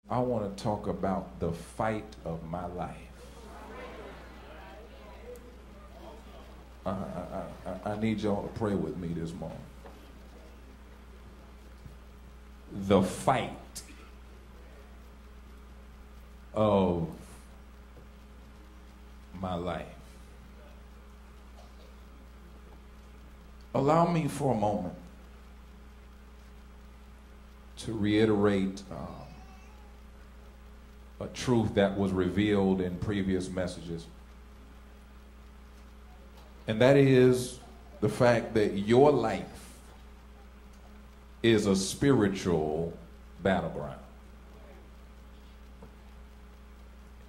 I want to talk about the fight of my life. I need y'all to pray with me this morning. The fight of my life. Allow me for a moment to reiterate a truth that was revealed in previous messages. And that is the fact that your life is a spiritual battleground.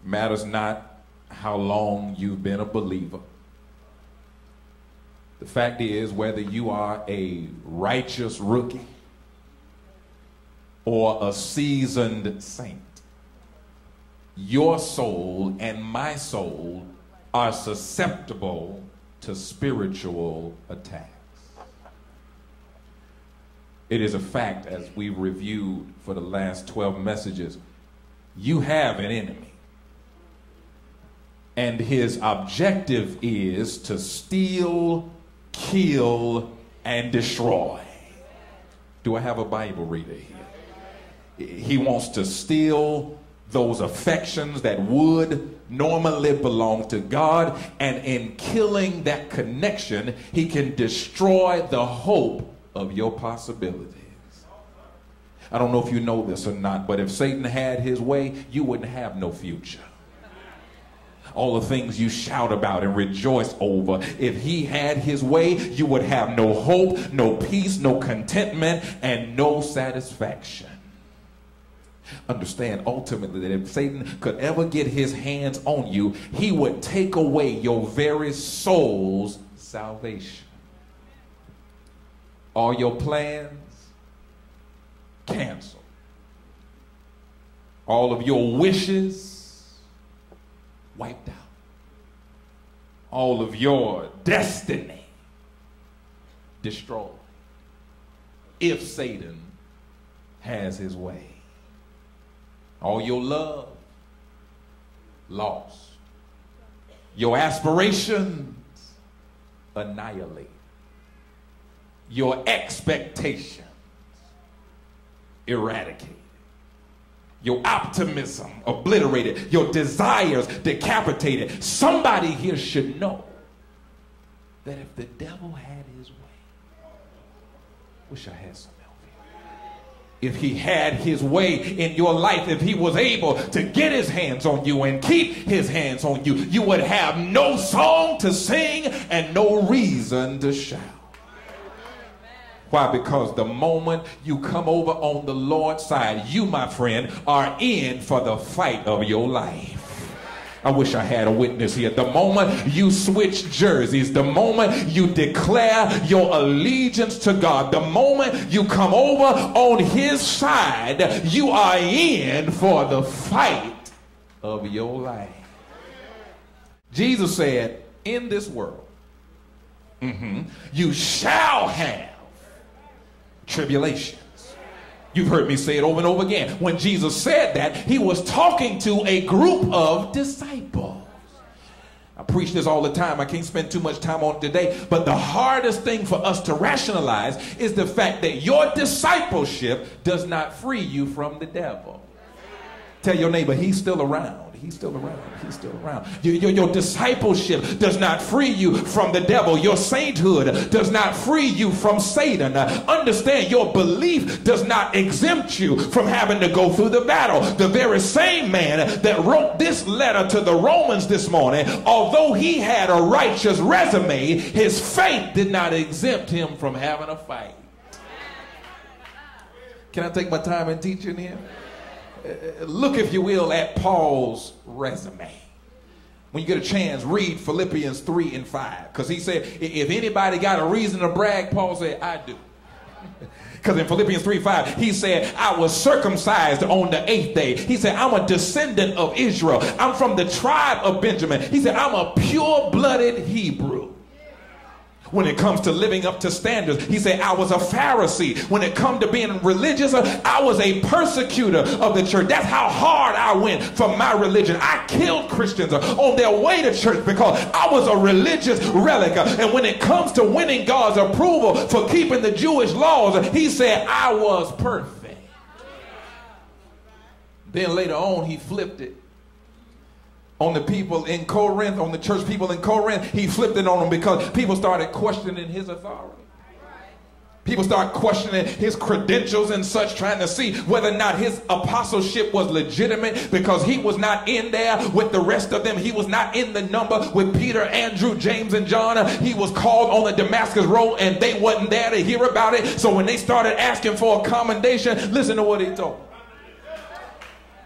It matters not how long you've been a believer. The fact is, whether you are a righteous rookie or a seasoned saint, your soul and my soul are susceptible to spiritual attacks. It is a fact, as we've reviewed for the last 12 messages, you have an enemy. And his objective is to steal, kill, and destroy. Do I have a Bible reader here? He wants to steal those affections that would normally belong to God, and in killing that connection, he can destroy the hope of your possibilities. I don't know if you know this or not, but if Satan had his way, you wouldn't have no future. All the things you shout about and rejoice over, if he had his way, you would have no hope, no peace, no contentment, and no satisfaction. Understand ultimately that if Satan could ever get his hands on you, he would take away your very soul's salvation. All your plans canceled. All of your wishes wiped out. All of your destiny destroyed. If Satan has his way. All your love lost. Your aspirations annihilated. Your expectations eradicated. Your optimism obliterated. Your desires decapitated. Somebody here should know that if the devil had his way, wish I had some help here. If he had his way in your life, if he was able to get his hands on you and keep his hands on you, you would have no song to sing and no reason to shout. Why? Because the moment you come over on the Lord's side, you, my friend, are in for the fight of your life. I wish I had a witness here. The moment you switch jerseys, the moment you declare your allegiance to God, the moment you come over on his side, you are in for the fight of your life. Jesus said, in this world, you shall have tribulations. You've heard me say it over and over again. When Jesus said that, he was talking to a group of disciples. I preach this all the time. I can't spend too much time on it today. But the hardest thing for us to rationalize is the fact that your discipleship does not free you from the devil. Tell your neighbor, he's still around. He's still around. He's still around. Your discipleship does not free you from the devil. Your sainthood does not free you from Satan. Understand, your belief does not exempt you from having to go through the battle. The very same man that wrote this letter to the Romans this morning, although he had a righteous resume, his faith did not exempt him from having a fight. Can I take my time and teach in here? Look, if you will, at Paul's resume. When you get a chance, read Philippians 3 and 5. Because he said, if anybody got a reason to brag, Paul said, I do. Because in Philippians 3:5, he said, I was circumcised on the 8th day. He said, I'm a descendant of Israel. I'm from the tribe of Benjamin. He said, I'm a pure-blooded Hebrew. When it comes to living up to standards, he said, I was a Pharisee. When it come to being religious, I was a persecutor of the church. That's how hard I went for my religion. I killed Christians on their way to church because I was a religious relic. And when it comes to winning God's approval for keeping the Jewish laws, he said, I was perfect. Then later on, he flipped it on the people in Corinth, on the church people in Corinth. He flipped it on them because people started questioning his authority. People started questioning his credentials and such, trying to see whether or not his apostleship was legitimate, because he was not in there with the rest of them. He was not in the number with Peter, Andrew, James, and John. He was called on the Damascus Road, and they wasn't there to hear about it. So when they started asking for a commendation, listen to what he told them.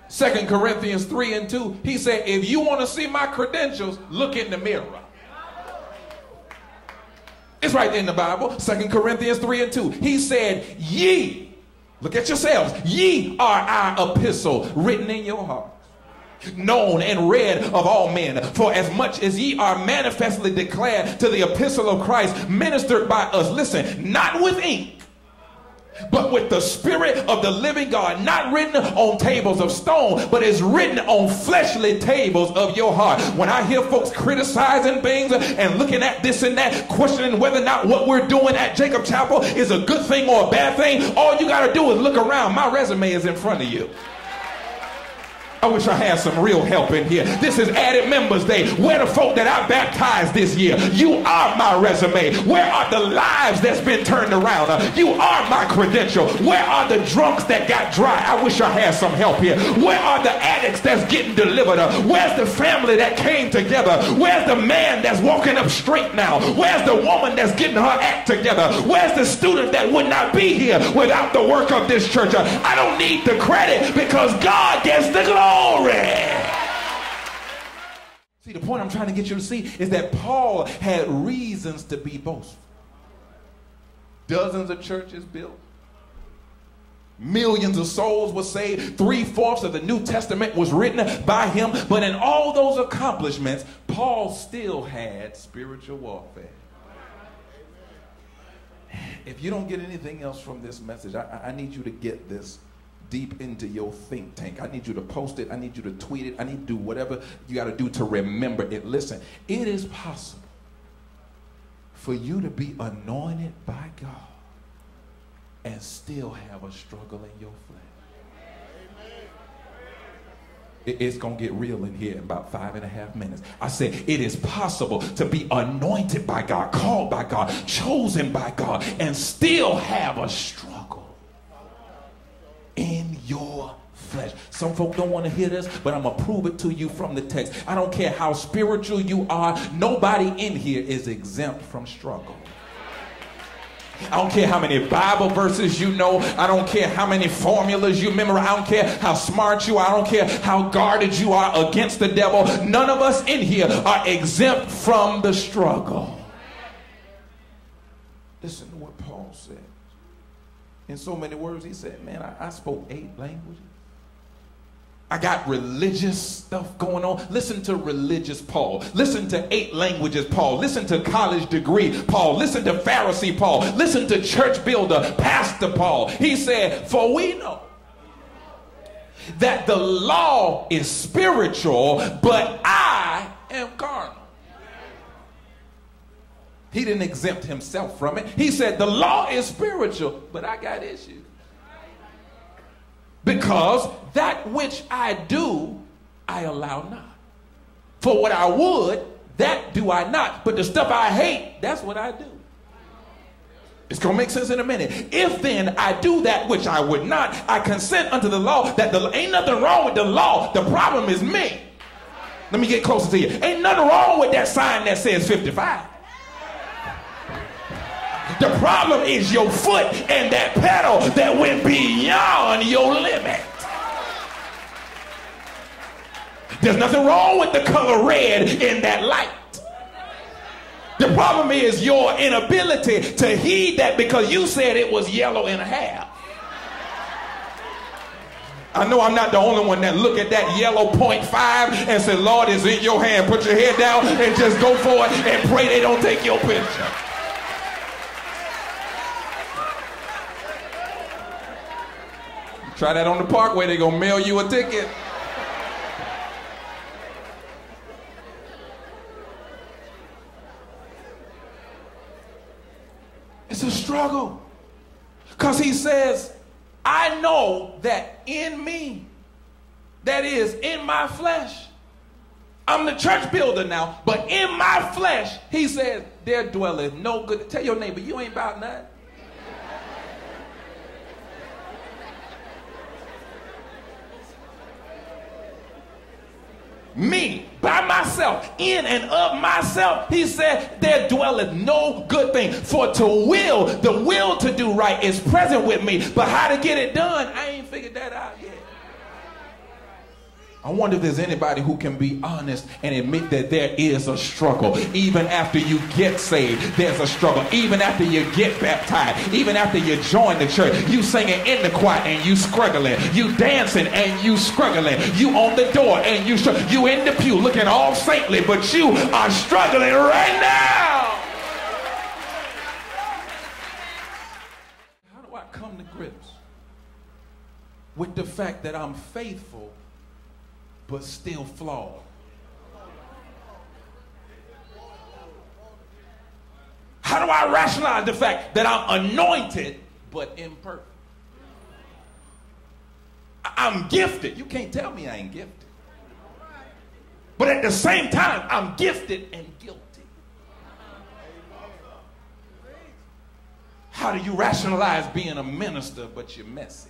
2 Corinthians 3:2, he said, if you want to see my credentials, look in the mirror. It's right there in the Bible. 2 Corinthians 3:2. He said, ye, look at yourselves, ye are our epistle written in your heart, known and read of all men. For as much as ye are manifestly declared to the epistle of Christ, ministered by us, listen, not with ink, but with the Spirit of the living God, not written on tables of stone, but is written on fleshly tables of your heart. When I hear folks criticizing things and looking at this and that, questioning whether or not what we're doing at Jacob Chapel is a good thing or a bad thing, all you got to do is look around. My resume is in front of you. I wish I had some real help in here. This is Added Members Day. Where the folk that I baptized this year? You are my resume. Where are the lives that's been turned around? You are my credential. Where are the drunks that got dry? I wish I had some help here. Where are the addicts that's getting delivered? Where's the family that came together? Where's the man that's walking up straight now? Where's the woman that's getting her act together? Where's the student that would not be here without the work of this church? I don't need the credit, because God gets the glory. See, the point I'm trying to get you to see is that Paul had reasons to be boastful. Dozens of churches built. Millions of souls were saved. 3/4 of the New Testament was written by him. But in all those accomplishments, Paul still had spiritual warfare. If you don't get anything else from this message, I need you to get this deep into your think tank. I need you to post it. I need you to tweet it. I need to do whatever you got to do to remember it. Listen, it is possible for you to be anointed by God and still have a struggle in your flesh. It's going to get real in here in about 5.5 minutes. I said it is possible to be anointed by God, called by God, chosen by God, and still have a struggle in your flesh. Some folk don't want to hear this, but I'm going to prove it to you from the text. I don't care how spiritual you are. Nobody in here is exempt from struggle. I don't care how many Bible verses you know. I don't care how many formulas you memorize. I don't care how smart you are. I don't care how guarded you are against the devil. None of us in here are exempt from the struggle. Listen to what Paul said. In so many words, he said, man, I spoke 8 languages. I got religious stuff going on. Listen to religious Paul. Listen to 8 languages Paul. Listen to college degree Paul. Listen to Pharisee Paul. Listen to church builder, pastor Paul. He said, for we know that the law is spiritual, but I am carnal. He didn't exempt himself from it. He said the law is spiritual, but I got issues. Because that which I do, I allow not. For what I would, that do I not. But the stuff I hate, that's what I do. It's going to make sense in a minute. If then I do that which I would not, I consent unto the law. That ain't nothing wrong with the law. The problem is me. Let me get closer to you. Ain't nothing wrong with that sign that says 55. The problem is your foot and that pedal that went beyond your limit. There's nothing wrong with the color red in that light. The problem is your inability to heed that because you said it was yellow and a half. I know I'm not the only one that look at that yellow 0.5 and say, Lord, it's in your hand. Put your head down and just go for it and pray they don't take your picture. Try that on the parkway, they're going to mail you a ticket. It's a struggle. Because he says, I know that in me, that is, in my flesh, I'm the church builder now, but in my flesh, he says, there dwelleth no good. Tell your neighbor, you ain't about nothing. Me, by myself, in and of myself, he said, there dwelleth no good thing. For the will to do right is present with me. But how to get it done, I ain't figured that out yet. I wonder if there's anybody who can be honest and admit that there is a struggle. Even after you get saved, there's a struggle. Even after you get baptized, even after you join the church, you singing in the choir and you struggling. You dancing and you struggling. You on the door and you in the pew looking all saintly, but you are struggling right now. How do I come to grips with the fact that I'm faithful but still flawed? How do I rationalize the fact that I'm anointed but imperfect? I'm gifted. You can't tell me I ain't gifted. But at the same time, I'm gifted and guilty. How do you rationalize being a minister but you're messy?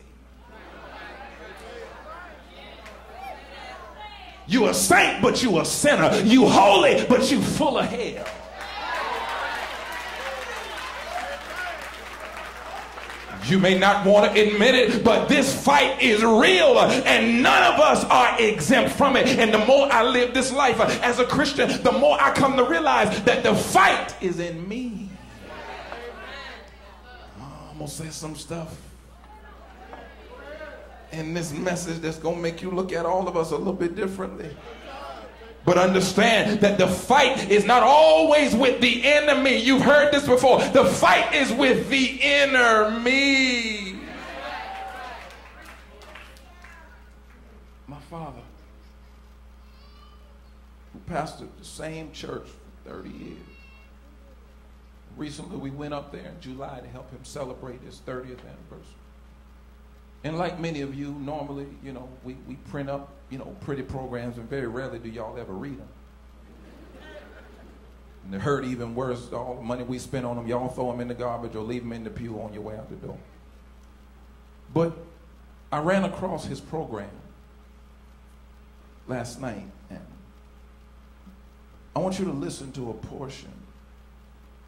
You a saint, but you a sinner. You holy, but you full of hell. You may not want to admit it, but this fight is real, and none of us are exempt from it. And the more I live this life as a Christian, the more I come to realize that the fight is in me. I'm going to say some stuff in this message that's going to make you look at all of us a little bit differently. But understand that the fight is not always with the enemy. You've heard this before. The fight is with the inner me. My father, who pastored the same church for 30 years. Recently we went up there in July to help him celebrate his 30th anniversary. And like many of you, normally, we print up, pretty programs, and very rarely do y'all ever read them. And the hurt even worse, all the money we spend on them, y'all throw them in the garbage or leave them in the pew on your way out the door. But I ran across his program last night, and I want you to listen to a portion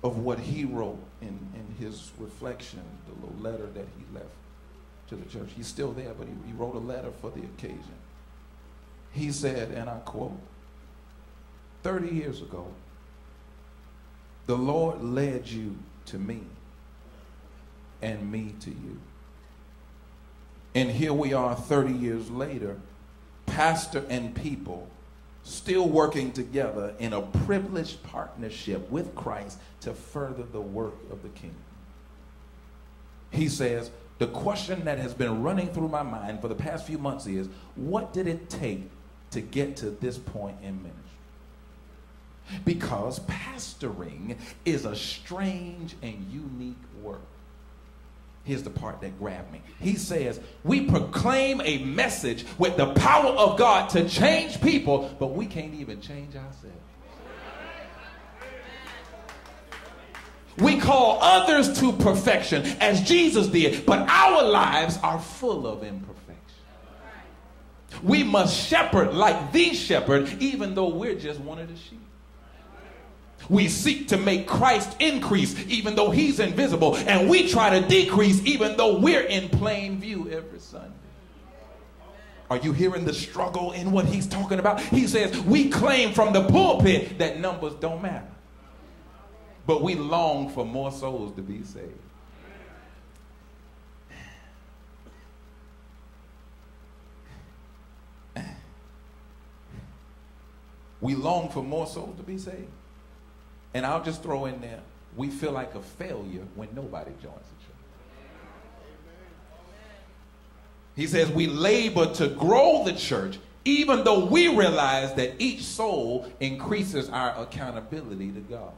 of what he wrote in his reflection, the little letter that he left to the church. He's still there, but he wrote a letter for the occasion. He said, and I quote, 30 years ago, the Lord led you to me and me to you. And here we are 30 years later, pastor and people still working together in a privileged partnership with Christ to further the work of the kingdom. He says, the question that has been running through my mind for the past few months is, what did it take to get to this point in ministry? Because pastoring is a strange and unique work. Here's the part that grabbed me. He says, we proclaim a message with the power of God to change people, but we can't even change ourselves. We call others to perfection as Jesus did, but our lives are full of imperfection. We must shepherd like the shepherd, even though we're just one of the sheep. We seek to make Christ increase, even though he's invisible, and we try to decrease, even though we're in plain view every Sunday. Are you hearing the struggle in what he's talking about? He says, we claim from the pulpit that numbers don't matter, but we long for more souls to be saved. We long for more souls to be saved. And I'll just throw in there, we feel like a failure when nobody joins the church. He says we labor to grow the church, even though we realize that each soul increases our accountability to God.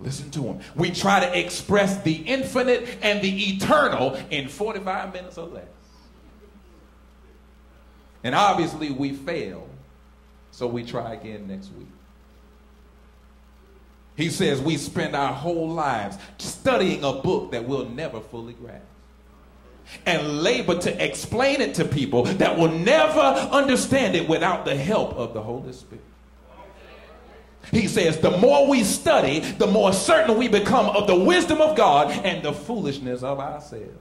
Listen to him. We try to express the infinite and the eternal in 45 minutes or less. And obviously we fail, so we try again next week. He says we spend our whole lives studying a book that we'll never fully grasp, and labor to explain it to people that will never understand it without the help of the Holy Spirit. He says the more we study, the more certain we become of the wisdom of God and the foolishness of ourselves.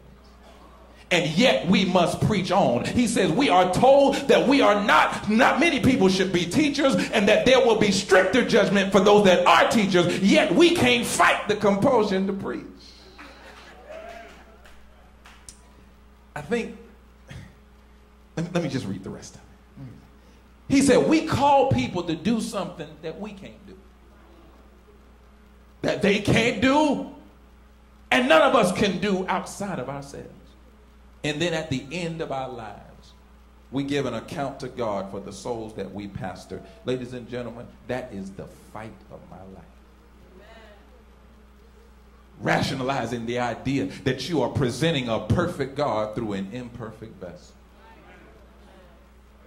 And yet we must preach on. He says we are told that we are not many people should be teachers, and that there will be stricter judgment for those that are teachers, yet we can't fight the compulsion to preach. I think, let me just read the rest of it. He said, we call people to do something that we can't do, that they can't do, and none of us can do outside of ourselves. And then at the end of our lives, we give an account to God for the souls that we pastor. Ladies and gentlemen, that is the fight of my life. Rationalizing the idea that you are presenting a perfect God through an imperfect vessel.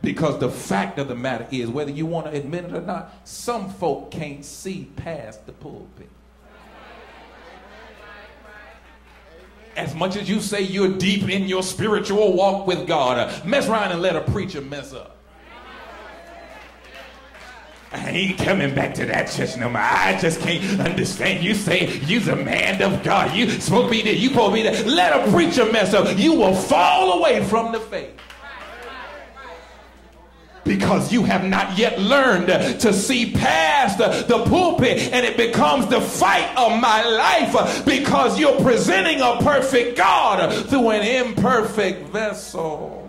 Because the fact of the matter is, whether you want to admit it or not, some folk can't see past the pulpit. As much as you say you're deep in your spiritual walk with God, mess around and let a preacher mess up. I ain't coming back to that church no more. I just can't understand. You say you're a man of God. You supposed to be there. You supposed to be there. Let a preacher mess up. You will fall away from the faith. Because you have not yet learned to see past the pulpit, and it becomes the fight of my life because you're presenting a perfect God through an imperfect vessel.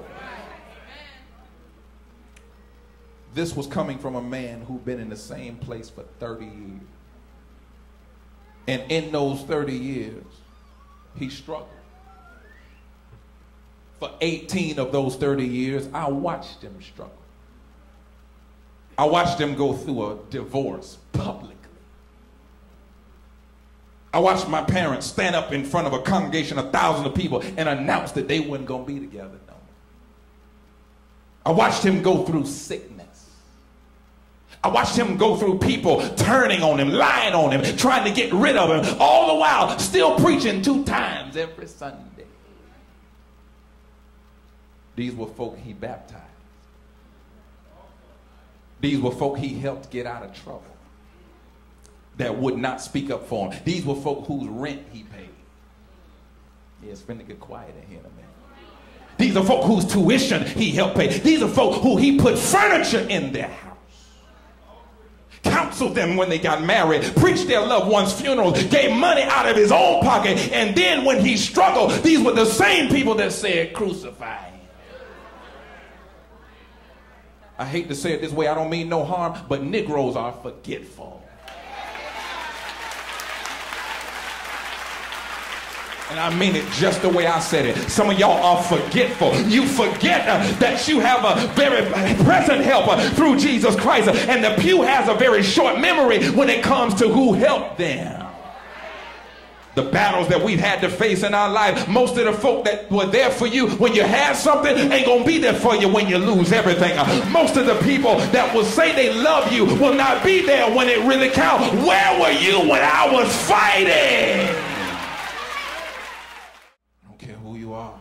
This was coming from a man who'd been in the same place for 30 years. And in those 30 years, he struggled. For 18 of those 30 years, I watched him struggle. I watched him go through a divorce publicly. I watched my parents stand up in front of a congregation of thousands of people and announce that they weren't going to be together no more. I watched him go through sickness. I watched him go through people turning on him, lying on him, trying to get rid of him, all the while still preaching 2 times every Sunday. These were folk he baptized. These were folk he helped get out of trouble, that would not speak up for him. These were folk whose rent he paid. Yeah, it's finna get quiet in here in a minute. These are folk whose tuition he helped pay. These are folk who he put furniture in their house, counseled them when they got married, preached their loved ones' funerals, gave money out of his own pocket. And then when he struggled, these were the same people that said, crucify him. I hate to say it this way, I don't mean no harm, but Negroes are forgetful. And I mean it just the way I said it. Some of y'all are forgetful. You forget that you have a very present helper through Jesus Christ. And the pew has a very short memory when it comes to who helped them. The battles that we've had to face in our life, most of the folk that were there for you when you had something ain't gonna be there for you when you lose everything. Most of the people that will say they love you will not be there when it really counts. Where were you when I was fighting? I don't care who you are.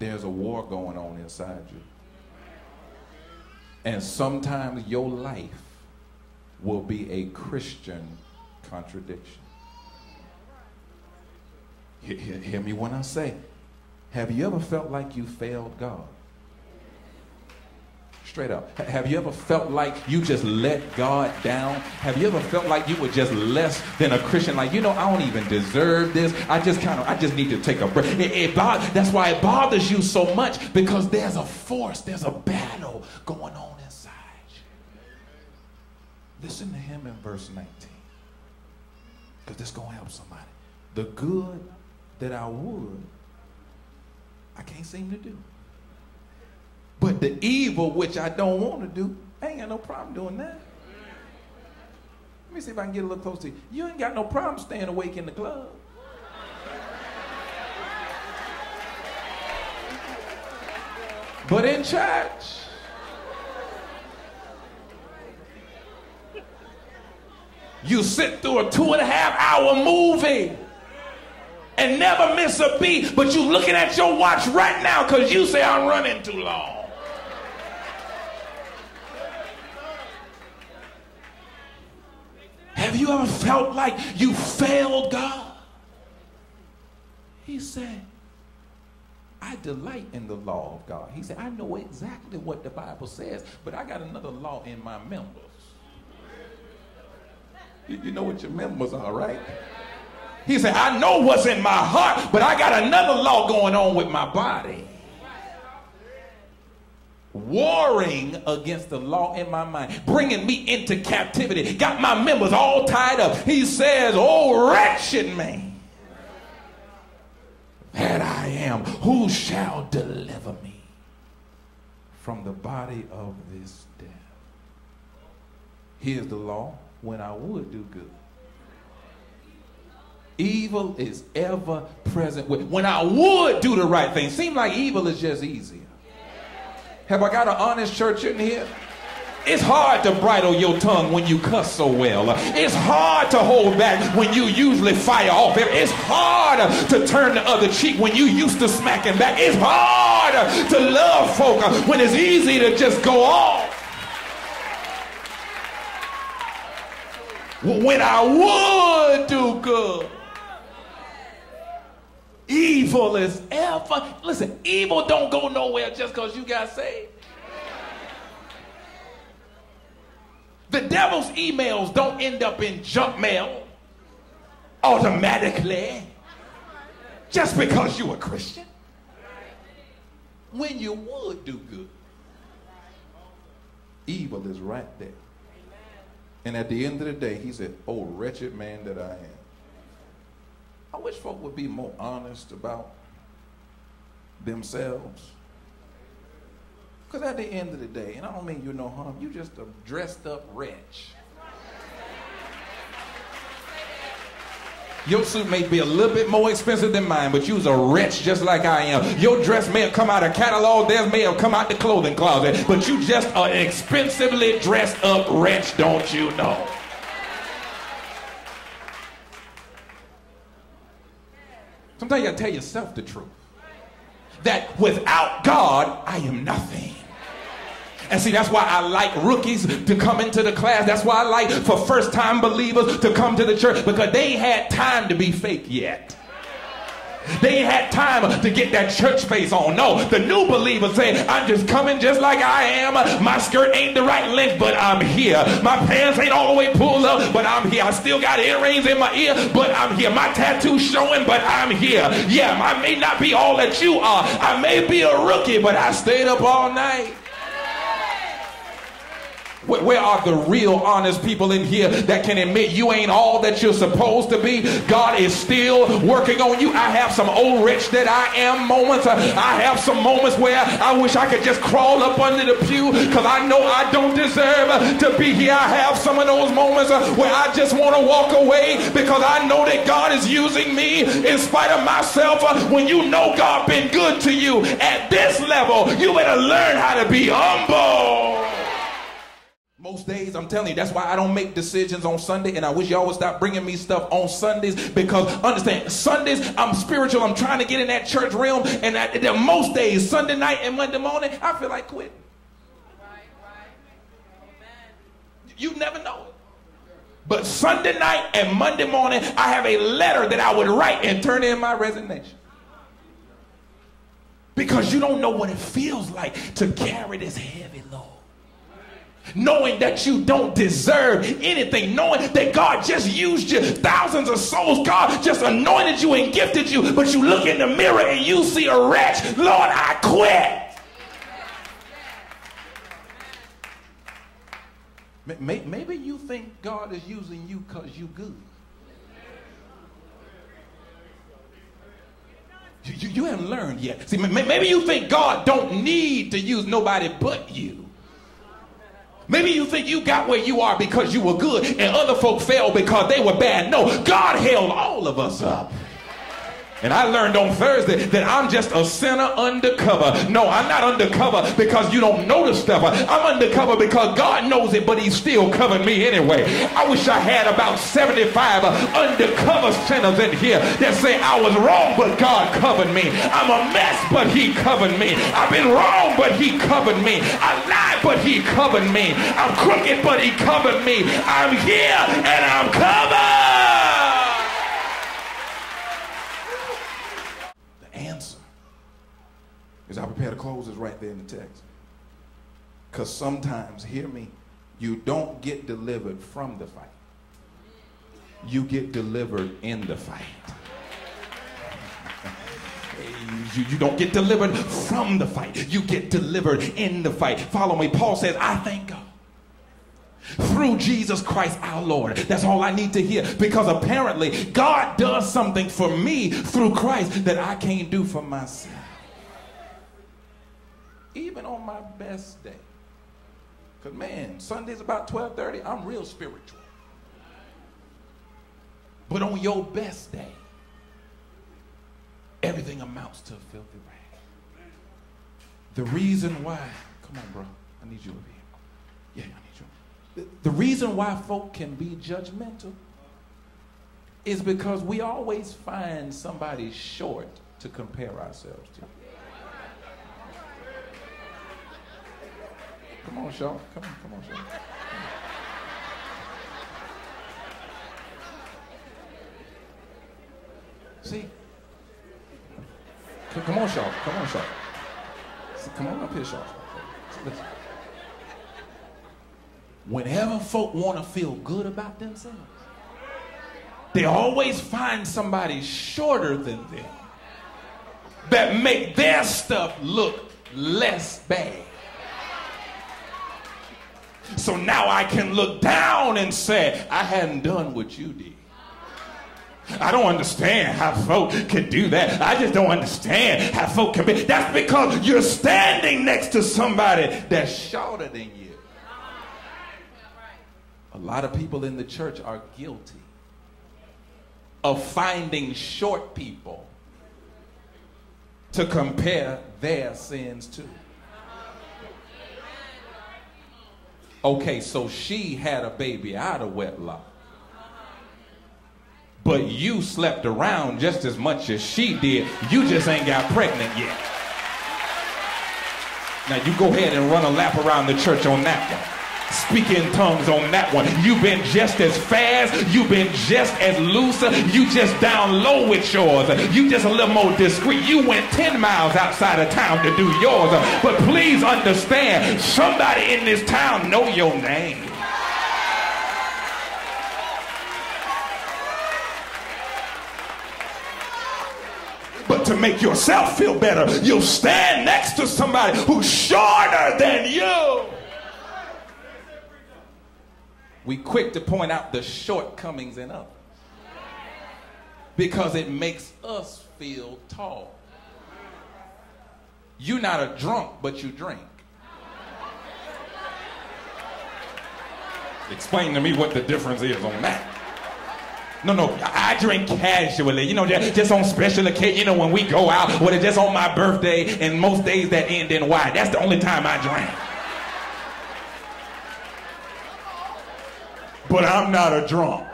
There's a war going on inside you. And sometimes your life will be a Christian contradiction. Hear me when I say, have you ever felt like you failed God? Straight up. Have you ever felt like you just let God down? Have you ever felt like you were just less than a Christian? Like, you know, I don't even deserve this. I just need to take a break. That's why it bothers you so much, because there's a force, there's a battle going on inside you. Listen to him in verse 19, because this is going to help somebody. The good that I would, I can't seem to do. But the evil which I don't want to do, I ain't got no problem doing that. Let me see if I can get a little close to you. You ain't got no problem staying awake in the club. But in church, you sit through a 2.5-hour movie and never miss a beat, but you looking at your watch right now because you say I'm running too long. Have you ever felt like you failed God? He said, I delight in the law of God. He said, I know exactly what the Bible says, but I got another law in my members. You know what your members are, right? He said, I know what's in my heart, but I got another law going on with my body. Warring against the law in my mind, bringing me into captivity, got my members all tied up. He says, oh, wretched man that I am, who shall deliver me from the body of this death? Here's the law: when I would do good, evil is ever present with. When I would do the right thing, seems like evil is just easier. Have I got an honest church in here? It's hard to bridle your tongue when you cuss so well. It's hard to hold back when you usually fire off. It's hard to turn the other cheek when you used to smacking back. It's hard to love folk when it's easy to just go off. When I would do good, evil is ever. Listen, evil don't go nowhere just because you got saved. The devil's emails don't end up in junk mail automatically just because you're a Christian. When you would do good, evil is right there. And at the end of the day, he said, oh, wretched man that I am. I wish folk would be more honest about themselves. Because at the end of the day, and I don't mean you no harm, you just a dressed up wretch. Your suit may be a little bit more expensive than mine, but you's a wretch just like I am. Your dress may have come out of catalog, theirs may have come out the clothing closet, but you just an expensively dressed up wretch, don't you know? Sometimes you gotta tell yourself the truth. That without God, I am nothing. And see, that's why I like rookies to come into the class. That's why I like for first-time believers to come to the church, because they ain't had time to be fake yet. They ain't had time to get that church face on. No, the new believers say, I'm just coming just like I am. My skirt ain't the right length, but I'm here. My pants ain't all the way pulled up, but I'm here. I still got earrings in my ear, but I'm here. My tattoo's showing, but I'm here. Yeah, I may not be all that you are. I may be a rookie, but I stayed up all night. Where are the real honest people in here that can admit you ain't all that you're supposed to be? God is still working on you. I have some old wretch that I am moments. I have some moments where I wish I could just crawl up under the pew because I know I don't deserve to be here. I have some of those moments where I just want to walk away because I know that God is using me in spite of myself. When you know God been good to you at this level, you better learn how to be humble. Most days, I'm telling you, that's why I don't make decisions on Sunday, and I wish y'all would stop bringing me stuff on Sundays, because understand, Sundays, I'm spiritual, I'm trying to get in that church realm, and most days, Sunday night and Monday morning, I feel like quitting. You never know it. But Sunday night and Monday morning, I have a letter that I would write and turn in my resignation. Because you don't know what it feels like to carry this heavy load. Knowing that you don't deserve anything, knowing that God just used you, thousands of souls, God just anointed you and gifted you, but you look in the mirror and you see a wretch. Lord, I quit. Maybe you think God is using you because you good. You haven't learned yet. See, maybe you think God don't need to use nobody but you. Maybe you think you got where you are because you were good and other folk fell because they were bad. No, God held all of us up. And I learned on Thursday that I'm just a sinner undercover. No, I'm not undercover because you don't know the stuff. I'm undercover because God knows it, but he's still covering me anyway. I wish I had about 75 undercover sinners in here that say I was wrong, but God covered me. I'm a mess, but he covered me. I've been wrong, but he covered me. I lied, but he covered me. I'm crooked, but he covered me. I'm here and I'm covered. As I prepare to close, is right there in the text. Because sometimes, hear me, you don't get delivered from the fight. You get delivered in the fight. You don't get delivered from the fight. You get delivered in the fight. Follow me. Paul says, I thank God through Jesus Christ our Lord. That's all I need to hear, because apparently God does something for me through Christ that I can't do for myself. Even on my best day. Because, man, Sunday's about 12:30. I'm real spiritual. But on your best day, everything amounts to a filthy rag. The reason why, come on, bro. I need you over here. Yeah, I need you. The reason why folk can be judgmental is because we always find somebody short to compare ourselves to. Come on, Shaw. Come on, Shaw. See? Come on, Shaw. Come on, Shaw. See, come on up here, Shaw. Listen. Whenever folk want to feel good about themselves, they always find somebody shorter than them that make their stuff look less bad. So now I can look down and say, I hadn't done what you did. I don't understand how folk can do that. I just don't understand how folk can be. That's because you're standing next to somebody that's shorter than you. A lot of people in the church are guilty of finding short people to compare their sins to. Okay, so she had a baby out of wedlock. But you slept around just as much as she did. You just ain't got pregnant yet. Now you go ahead and run a lap around the church on that one. Speak in tongues on that one. You've been just as fast. You've been just as loose. You just down low with yours. You just a little more discreet. You went 10 miles outside of town to do yours. But please understand, somebody in this town know your name. But to make yourself feel better, you'll stand next to somebody who's shorter than you. We quick to point out the shortcomings in others because it makes us feel tall. You're not a drunk, but you drink. Explain to me what the difference is on that. No, I drink casually, just on special occasion, when we go out, or just on my birthday, and most days that end in Y. That's the only time I drink. But I'm not a drunk.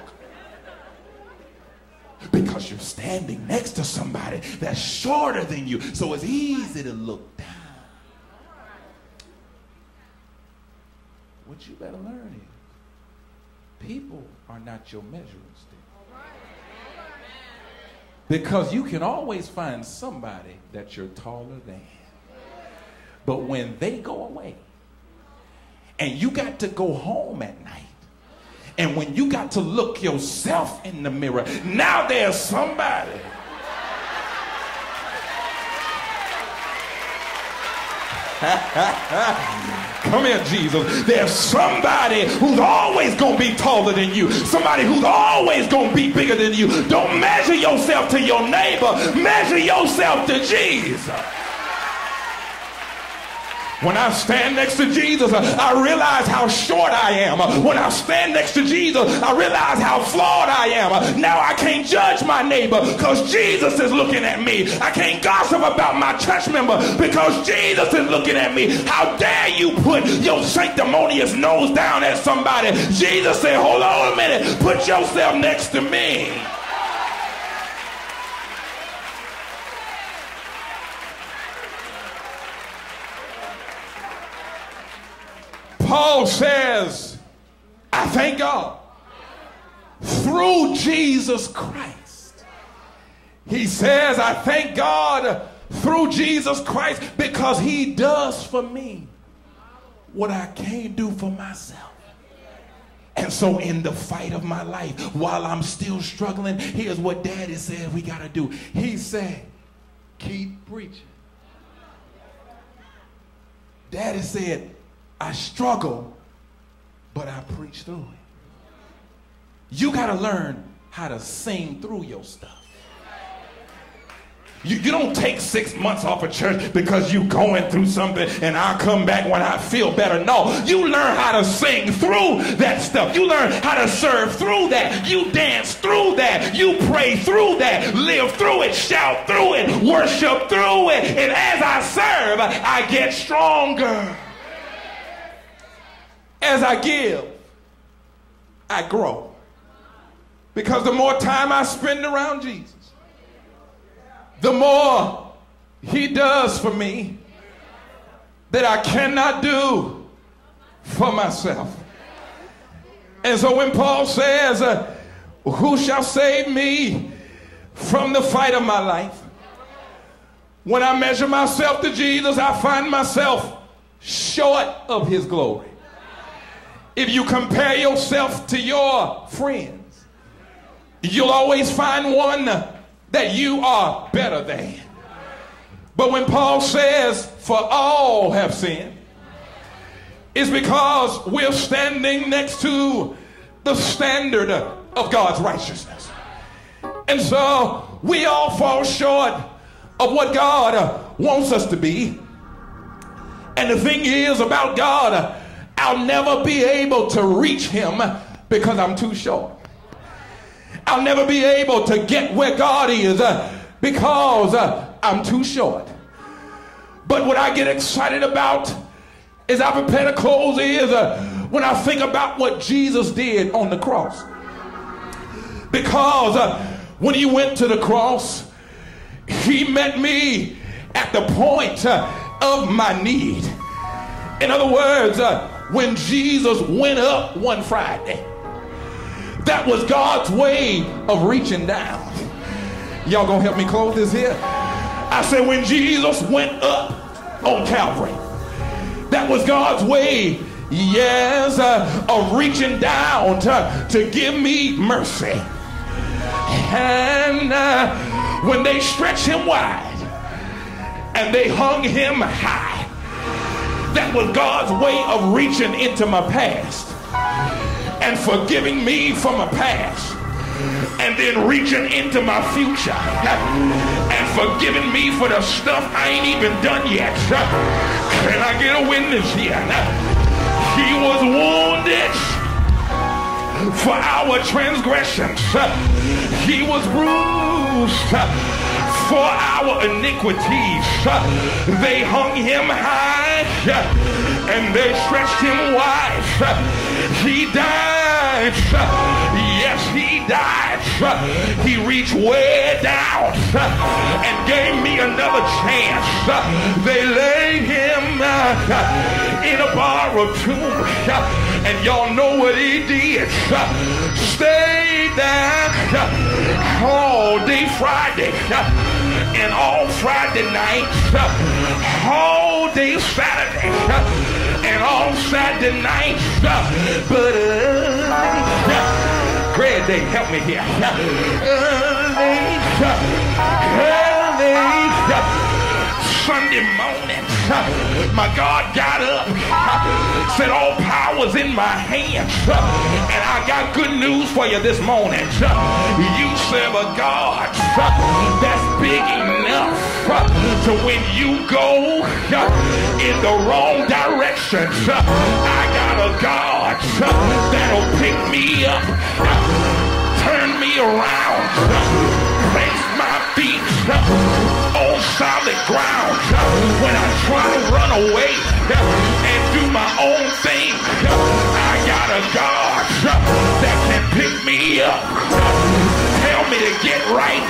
Because you're standing next to somebody that's shorter than you. So it's easy to look down. What you better learn is, people are not your measuring stick. Because you can always find somebody that you're taller than. But when they go away, and you got to go home at night, and when you got to look yourself in the mirror, now there's somebody Come here, Jesus. There's somebody who's always going to be taller than you. Somebody who's always going to be bigger than you. Don't measure yourself to your neighbor. Measure yourself to Jesus. When I stand next to Jesus, I realize how short I am. When I stand next to Jesus, I realize how flawed I am. Now I can't judge my neighbor because Jesus is looking at me. I can't gossip about my church member because Jesus is looking at me. How dare you put your sanctimonious nose down at somebody? Jesus said, hold on a minute, put yourself next to me. Paul says, I thank God through Jesus Christ. He says, I thank God through Jesus Christ because he does for me what I can't do for myself. And so in the fight of my life, while I'm still struggling, here's what Daddy said we got to do. He said, keep preaching. Daddy said, I struggle, but I preach through it. You got to learn how to sing through your stuff. You don't take 6 months off of church because you going through something and I'll come back when I feel better. No, you learn how to sing through that stuff. You learn how to serve through that. You dance through that. You pray through that. Live through it. Shout through it. Worship through it. And as I serve, I get stronger. As I give, I grow. Because the more time I spend around Jesus, the more he does for me that I cannot do for myself. And so when Paul says, who shall save me from the fight of my life? When I measure myself to Jesus, I find myself short of his glory. If you compare yourself to your friends, you'll always find one that you are better than. But when Paul says, for all have sinned, it's because we're standing next to the standard of God's righteousness. And so we all fall short of what God wants us to be. And the thing is about God, I'll never be able to reach him because I'm too short. I'll never be able to get where God is because I'm too short. But what I get excited about as I prepare to close is when I think about what Jesus did on the cross. Because when he went to the cross, he met me at the point of my need. In other words, when Jesus went up one Friday, that was God's way of reaching down. Y'all gonna help me close this here? I said when Jesus went up on Calvary, that was God's way, yes, of reaching down to give me mercy. And when they stretched him wide and they hung him high, that was God's way of reaching into my past and forgiving me for my past, and then reaching into my future and forgiving me for the stuff I ain't even done yet. Can I get a witness here? He was wounded for our transgressions. He was bruised for our iniquities. They hung him high and they stretched him wide. He died. Yes, he died. He reached way down and gave me another chance. They laid him in a borrowed tomb, and y'all know what he did. Stayed there all day Friday and all Friday night, all day Saturday and all Saturday night. But Greg, they help me here. Sunday morning, my God got up, said all power's in my hands, and I got good news for you this morning. You serve a God that's big enough to when you go in the wrong direction, I got a God that'll pick me up, turn me around, place my feet on solid ground. When I try to run away and do my own thing, I got a God that can pick me up, tell me to get right,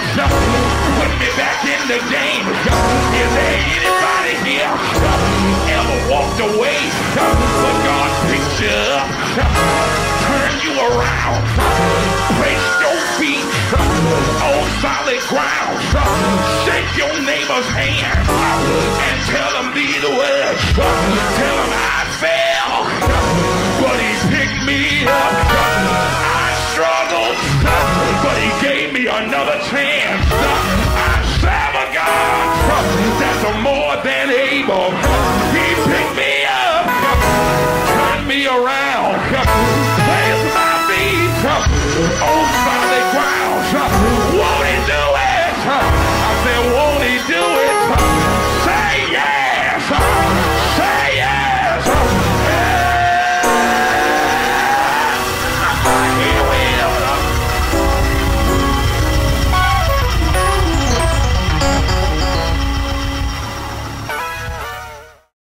put me back in the game. Is there anybody here ever walked away, but God picked you up, turn you around, place your feet on solid ground, shake your neighbor's hand and tell them these words, tell them